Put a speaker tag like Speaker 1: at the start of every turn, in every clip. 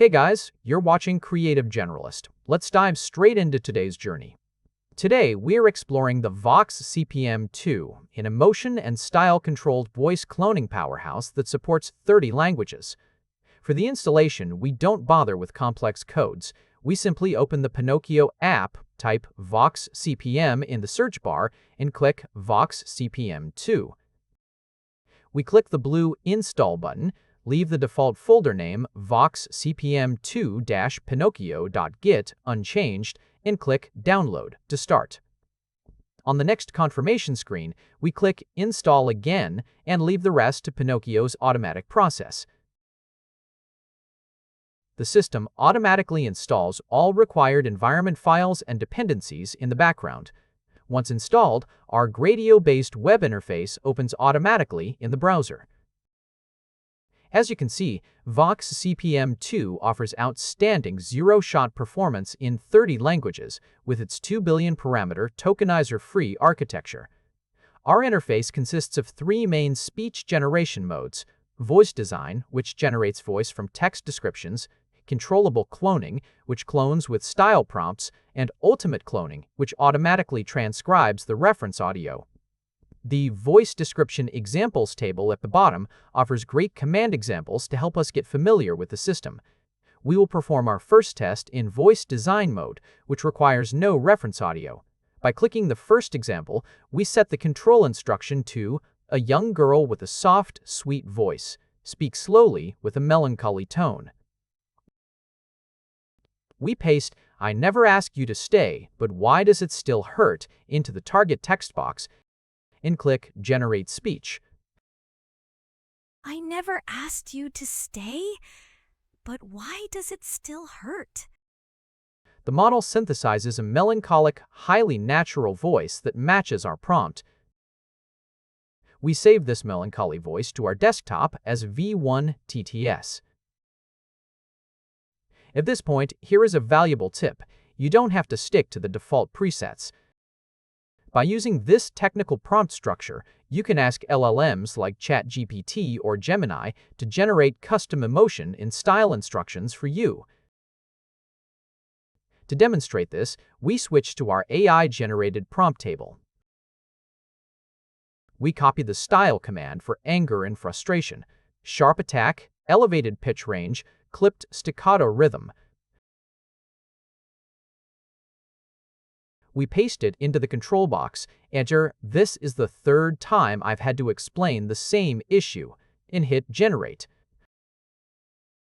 Speaker 1: Hey guys, you're watching Creative Generalist. Let's dive straight into today's journey. Today, we're exploring the Vox CPM2, an emotion and style-controlled voice cloning powerhouse that supports 30 languages. For the installation, we don't bother with complex codes. We simply open the Pinokio app, type Vox CPM in the search bar, and click Vox CPM2. We click the blue Install button, leave the default folder name voxcpm2-pinokio.git unchanged, and click Download to start. On the next confirmation screen, we click Install again and leave the rest to Pinokio's automatic process. The system automatically installs all required environment files and dependencies in the background. Once installed, our Gradio-based web interface opens automatically in the browser. As you can see, Vox CPM2 offers outstanding zero-shot performance in 30 languages with its 2 billion parameter tokenizer-free architecture. Our interface consists of three main speech generation modes: voice design, which generates voice from text descriptions; controllable cloning, which clones with style prompts; and ultimate cloning, which automatically transcribes the reference audio. The Voice Description Examples table at the bottom offers great command examples to help us get familiar with the system. We will perform our first test in Voice Design mode, which requires no reference audio. By clicking the first example, we set the control instruction to a young girl with a soft, sweet voice. Speak slowly with a melancholy tone. We paste, "I never asked you to stay, but why does it still hurt?" into the target text box and click Generate Speech.
Speaker 2: I never asked you to stay, but why does it still hurt?
Speaker 1: The model synthesizes a melancholic, highly natural voice that matches our prompt. We save this melancholy voice to our desktop as V1TTS. At this point, here is a valuable tip. You don't have to stick to the default presets. By using this technical prompt structure, you can ask LLMs like ChatGPT or Gemini to generate custom emotion and style instructions for you. To demonstrate this, we switch to our AI-generated prompt table. We copy the style command for anger and frustration, sharp attack, elevated pitch range, clipped staccato rhythm. We paste it into the control box, enter "This is the third time I've had to explain the same issue," and hit Generate.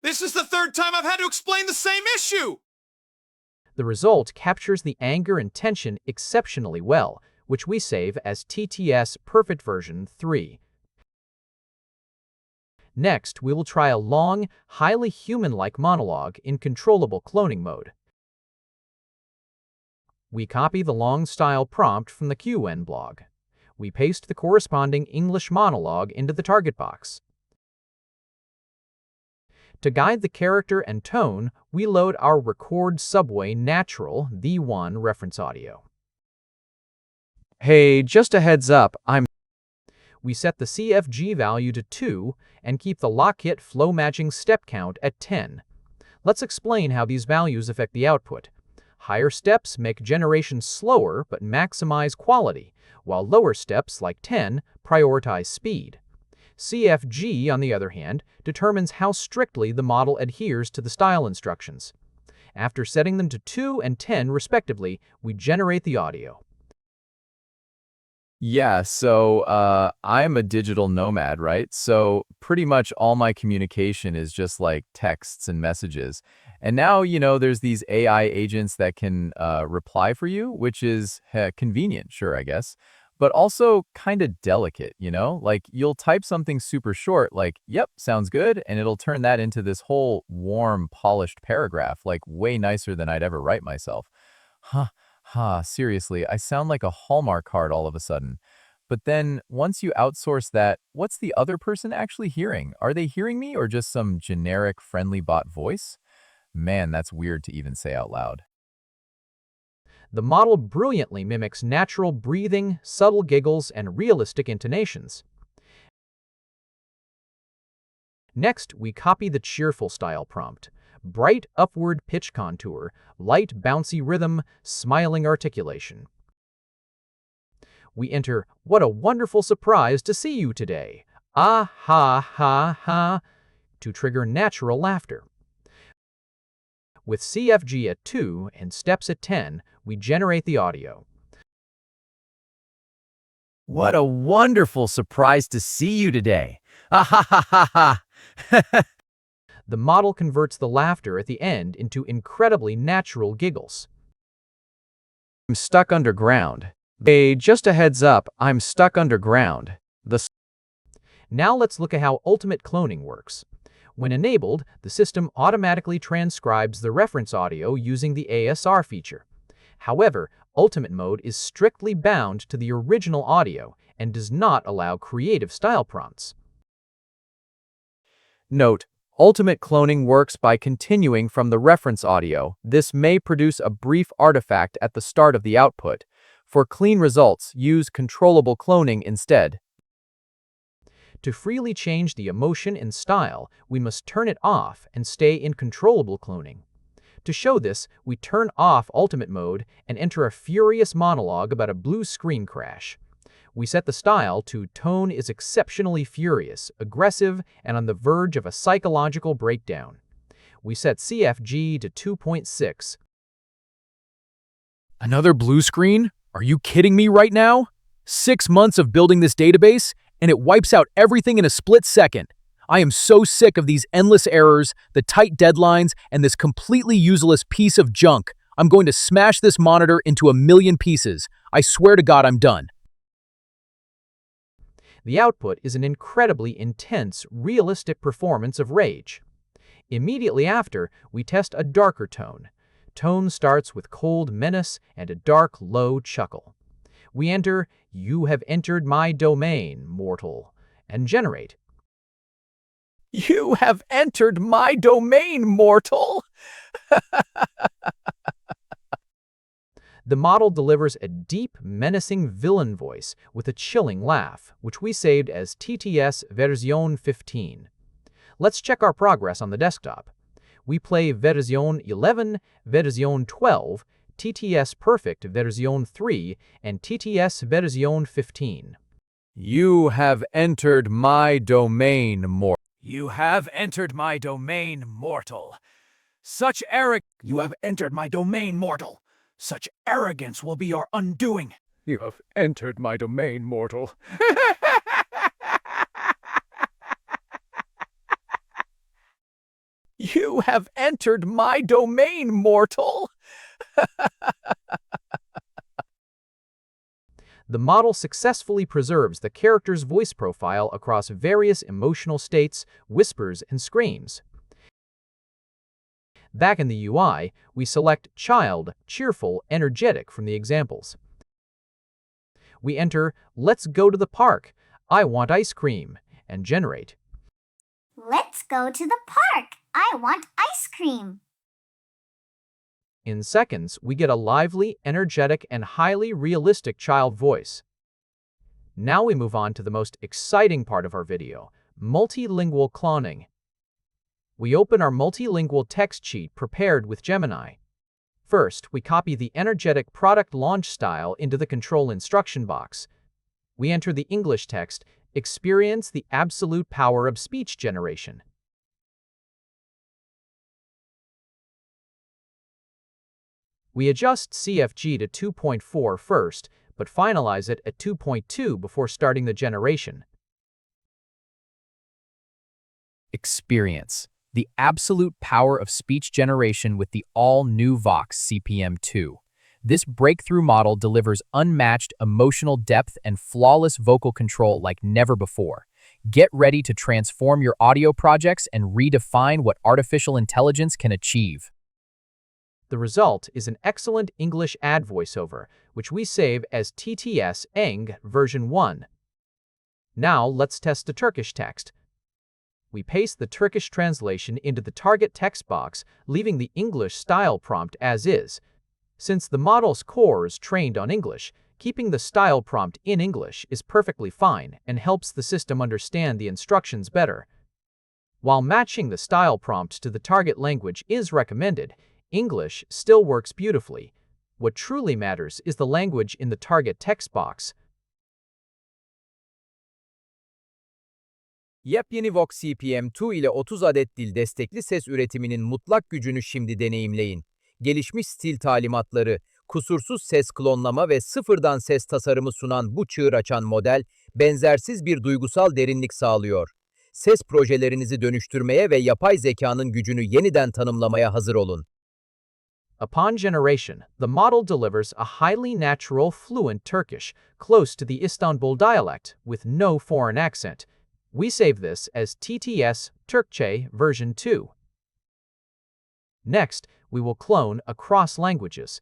Speaker 3: This is the third time I've had to explain the same issue!
Speaker 1: The result captures the anger and tension exceptionally well, which we save as TTS Perfect Version 3. Next, we will try a long, highly human-like monologue in controllable cloning mode. We copy the long style prompt from the QN blog. We paste the corresponding English monologue into the target box. To guide the character and tone, we load our Record Subway Natural V1 reference audio.
Speaker 4: Hey, just a heads up,
Speaker 1: We set the CFG value to 2 and keep the lock-hit flow matching step count at 10. Let's explain how these values affect the output. Higher steps make generation slower but maximize quality, while lower steps, like 10, prioritize speed. CFG, on the other hand, determines how strictly the model adheres to the style instructions. After setting them to 2 and 10 respectively, we generate the audio.
Speaker 4: Yeah, so I'm a digital nomad, right? So pretty much all my communication is just like texts and messages. And now, there's these AI agents that can reply for you, which is convenient, sure, I guess, but also kind of delicate, Like you'll type something super short, like, "Yep, sounds good," and it'll turn that into this whole warm, polished paragraph, like way nicer than I'd ever write myself. Seriously, I sound like a Hallmark card all of a sudden. But then, once you outsource that, what's the other person actually hearing? Are they hearing me or just some generic friendly bot voice? Man, that's weird to even say out loud.
Speaker 1: The model brilliantly mimics natural breathing, subtle giggles, and realistic intonations. Next, we copy the cheerful style prompt. bright upward pitch contour, light bouncy rhythm, smiling articulation. We enter, "What a wonderful surprise to see you today. Ah ha ha ha," to trigger natural laughter. With CFG at 2 and steps at 10, we generate the audio.
Speaker 4: What a wonderful surprise to see you today. Ah ha ha ha ha.
Speaker 1: The model converts the laughter at the end into incredibly natural giggles. I'm stuck underground. Hey, just a heads up, I'm stuck underground. Now let's look at how ultimate cloning works. When enabled, the system automatically transcribes the reference audio using the ASR feature. However, Ultimate mode is strictly bound to the original audio and does not allow creative style prompts.
Speaker 4: Note: Ultimate cloning works by continuing from the reference audio. This may produce a brief artifact at the start of the output. For clean results, use controllable cloning instead.
Speaker 1: To freely change the emotion and style, we must turn it off and stay in controllable cloning. To show this, we turn off Ultimate mode and enter a furious monologue about a blue screen crash. We set the style to "Tone is exceptionally furious, aggressive, and on the verge of a psychological breakdown." We set CFG to 2.6.
Speaker 5: Another blue screen? Are you kidding me right now? 6 months of building this database, and it wipes out everything in a split second. I am so sick of these endless errors, the tight deadlines, and this completely useless piece of junk. I'm going to smash this monitor into a million pieces. I swear to God I'm done.
Speaker 1: The output is an incredibly intense, realistic performance of rage. Immediately after, we test a darker tone. Tone starts with cold menace and a dark, low chuckle. We enter, "You have entered my domain, mortal," and generate.
Speaker 5: You have entered my domain, mortal!
Speaker 1: The model delivers a deep, menacing villain voice with a chilling laugh, which we saved as TTS version 15. Let's check our progress on the desktop. We play version 11, version 12, TTS Perfect version 3, and TTS version 15.
Speaker 4: You have entered my domain, mortal.
Speaker 5: You have entered my domain, mortal. Such You have entered my domain, mortal. Such arrogance will be your undoing. You have entered my domain, mortal. You have entered my domain, mortal.
Speaker 1: The model successfully preserves the character's voice profile across various emotional states, whispers, and screams. Back in the UI, we select child, cheerful, energetic from the examples. We enter, "Let's go to the park. I want ice cream," and generate.
Speaker 6: Let's go to the park. I want ice cream.
Speaker 1: In seconds, we get a lively, energetic, and highly realistic child voice. Now we move on to the most exciting part of our video, multilingual cloning. We open our multilingual text sheet prepared with Gemini. First, we copy the energetic product launch style into the control instruction box. We enter the English text, "Experience the absolute power of speech generation." We adjust CFG to 2.4 first, but finalize it at 2.2 before starting the generation.
Speaker 5: Experience the absolute power of speech generation with the all-new Vox CPM2. This breakthrough model delivers unmatched emotional depth and flawless vocal control like never before. Get ready to transform your audio projects and redefine what artificial intelligence can achieve.
Speaker 1: The result is an excellent English ad voiceover, which we save as TTS Eng version 1. Now let's test the Turkish text. We paste the Turkish translation into the target text box, leaving the English style prompt as is. Since the model's core is trained on English, keeping the style prompt in English is perfectly fine and helps the system understand the instructions better. While matching the style prompt to the target language is recommended, English still works beautifully. What truly matters is the language in the target text box.
Speaker 5: Yepyeni Vox CPM2 ile 30 adet dil destekli ses üretiminin mutlak gücünü şimdi deneyimleyin. Gelişmiş stil talimatları, kusursuz ses klonlama ve sıfırdan ses tasarımı sunan bu çığır açan model, benzersiz bir duygusal derinlik sağlıyor. Ses projelerinizi dönüştürmeye ve yapay zekanın gücünü yeniden tanımlamaya hazır olun.
Speaker 1: Upon generation, the model delivers a highly natural, fluent Turkish, close to the Istanbul dialect, with no foreign accent. We save this as TTS Türkçe version 2. Next, we will clone across languages.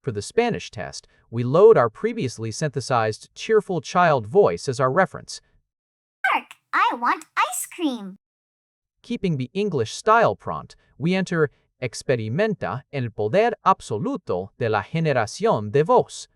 Speaker 1: For the Spanish test, we load our previously synthesized cheerful child voice as our reference.
Speaker 6: Park, I want ice cream.
Speaker 1: Keeping the English style prompt, we enter Experimenta el poder absoluto de la generación de voz.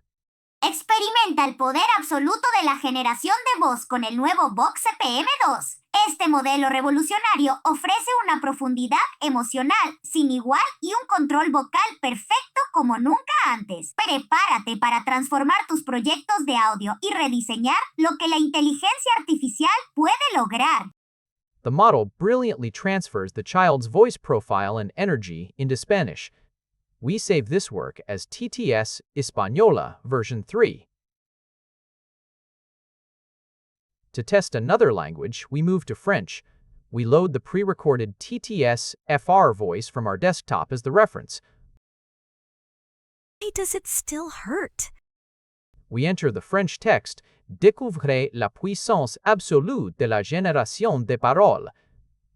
Speaker 6: Experimenta el poder absoluto de la generación de voz con el nuevo Vox CPM2. Este modelo revolucionario ofrece una profundidad emocional sin igual y un control vocal perfecto como nunca antes. Prepárate para transformar tus proyectos de audio y rediseñar lo que la inteligencia artificial puede lograr.
Speaker 1: The model brilliantly transfers the child's voice profile and energy into Spanish. We save this work as TTS Española version 3. To test another language, we move to French. We load the pre-recorded TTS FR voice from our desktop as the reference.
Speaker 2: Why does it still hurt?
Speaker 1: We enter the French text, Découvrez la puissance absolue de la génération de paroles.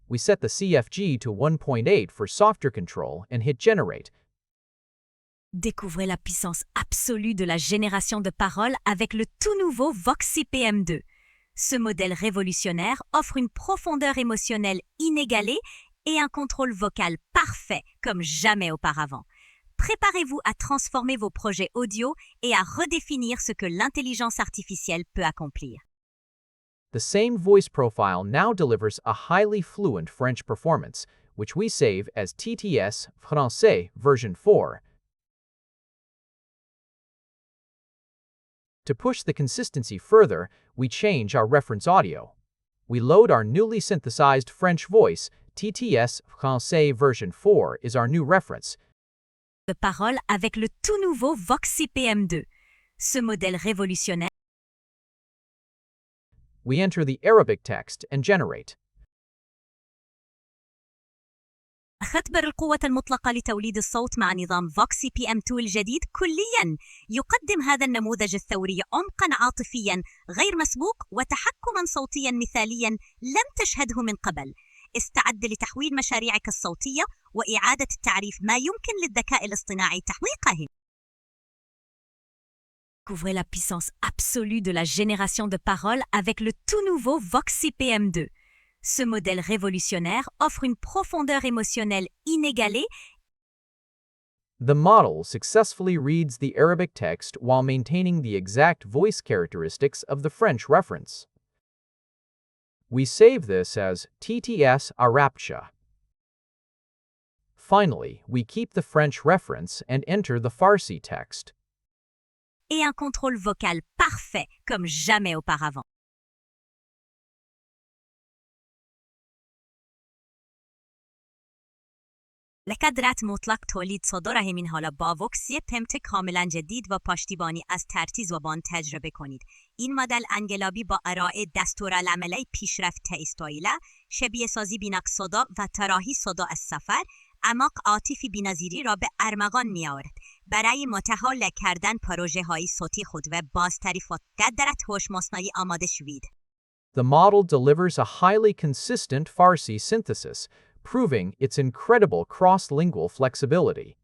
Speaker 1: We set the CFG to 1.8 for softer control and hit Generate.
Speaker 2: Découvrez la puissance absolue de la génération de paroles avec le tout nouveau Vox CPM2. Ce modèle révolutionnaire offre une profondeur émotionnelle inégalée et un contrôle vocal parfait comme jamais auparavant. Préparez-vous à transformer vos projets audio et à redéfinir ce que l'intelligence artificielle peut accomplir.
Speaker 1: The same voice profile now delivers a highly fluent French performance, which we save as TTS Français version 4. To push the consistency further, we change our reference audio. We load our newly synthesized French voice, TTS Français version 4 is our new reference.
Speaker 2: De paroles avec le tout nouveau Vox CPM2. Ce modèle révolutionnaire.
Speaker 1: We enter the Arabic text and generate.
Speaker 2: اختبر القوة المطلقة لتوليد الصوت مع نظام Vox CPM2 الجديد كلياً. يقدم هذا النموذج الثوري عمقاً عاطفياً غير مسبوق وتحكماً صوتياً مثالياً لم تشهده من قبل. استعد لتحويل مشاريعك الصوتية وإعادة التعريف ما يمكن للذكاء الاصطناعي تحويقه. Découvrez la puissance absolue de la génération de paroles avec le tout nouveau Vox CPM2. Ce modèle révolutionnaire offre une profondeur émotionnelle inégalée.
Speaker 1: The model successfully reads the Arabic text while maintaining the exact voice characteristics of the French reference. We save this as TTS Arabcha. Finally, we keep the French reference and enter the Farsi text.
Speaker 2: Et un contrôle vocal parfait comme jamais auparavant. لقدرت مطلق تولید صادره من حالا با وکس CPM2 کاملا جدید و پشتیبانی از ترتیب زبان تجربه کنید. این مدل انقلابی با ارائه دستورالعمل پیشرفته استایل، شبیه سازی بینقص صدا و طراحی صدا از سفر، اعماق عاطفی بی‌نظیری را به ارمغان می‌آورد. برای متحول کردن پروژه‌های صوتی خود و بازتری قدرت هوش مصنوعی آماده شوید.
Speaker 1: The model delivers a highly consistent Farsi synthesis, proving its incredible cross-lingual flexibility.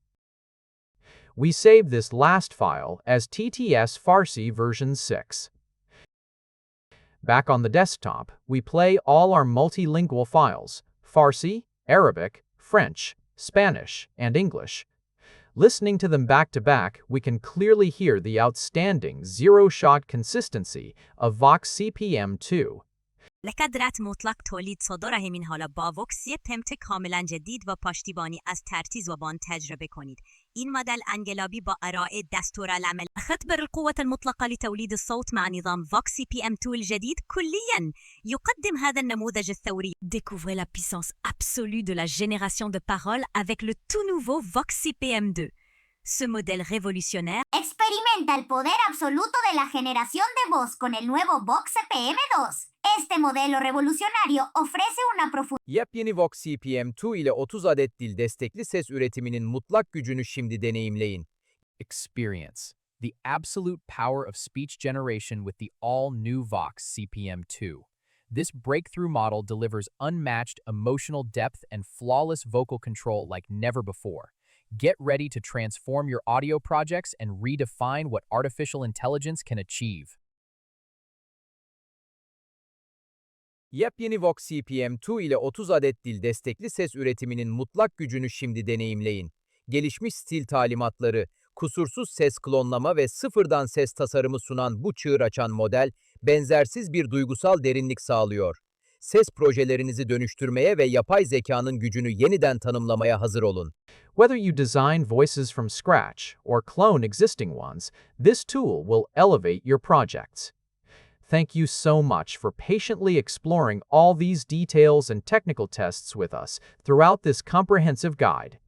Speaker 1: We save this last file as TTS Farsi version 6. Back on the desktop, we play all our multilingual files, Farsi, Arabic, French, Spanish, and English. Listening to them back-to-back, we can clearly hear the outstanding zero-shot consistency of Vox CPM2.
Speaker 2: لقدرت مطلق تولید صادر همین حالا با وکس CPM2 کاملا جدید و پشتیبانی از ترتیب زبان تجربه کنید. این مدل انقلابی با ارائه دستورالعمل اختبر القوة المطلقة لتوليد الصوت مع نظام Vox CPM2 الجديد كليا. يقدم هذا النموذج الثوري Découvrez la puissance absolue de la génération de paroles avec le tout nouveau Vox CPM2. Ce modèle révolutionnaire
Speaker 6: Experimenta el poder absoluto de la generación de voz con el nuevo Vox CPM2. Este modelo revolucionario ofrece una profundidad
Speaker 5: Yepyeni Vox CPM2 ile 30 adet dil destekli ses üretiminin mutlak gücünü şimdi deneyimleyin. Experience the absolute power of speech generation with the all-new Vox CPM2. This breakthrough model delivers unmatched emotional depth and flawless vocal control like never before. Get ready to transform your audio projects and redefine what artificial intelligence can achieve. Yepyeni Vox CPM2 ile 30 adet dil destekli ses üretiminin mutlak gücünü şimdi deneyimleyin. Gelişmiş stil talimatları, kusursuz ses klonlama ve sıfırdan ses tasarımı sunan bu çığır açan model, benzersiz bir duygusal derinlik sağlıyor. Ses projelerinizi dönüştürmeye ve yapay zekanın gücünü yeniden tanımlamaya hazır olun.
Speaker 1: Whether you design voices from scratch or clone existing ones, this tool will elevate your projects. Thank you so much for patiently exploring all these details and technical tests with us throughout this comprehensive guide.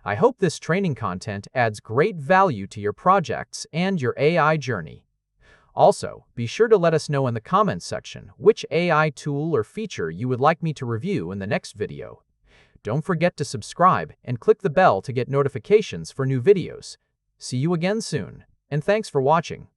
Speaker 1: I hope this training content adds great value to your projects and your AI journey. Also, be sure to let us know in the comments section which AI tool or feature you would like me to review in the next video. Don't forget to subscribe and click the bell to get notifications for new videos. See you again soon, and thanks for watching.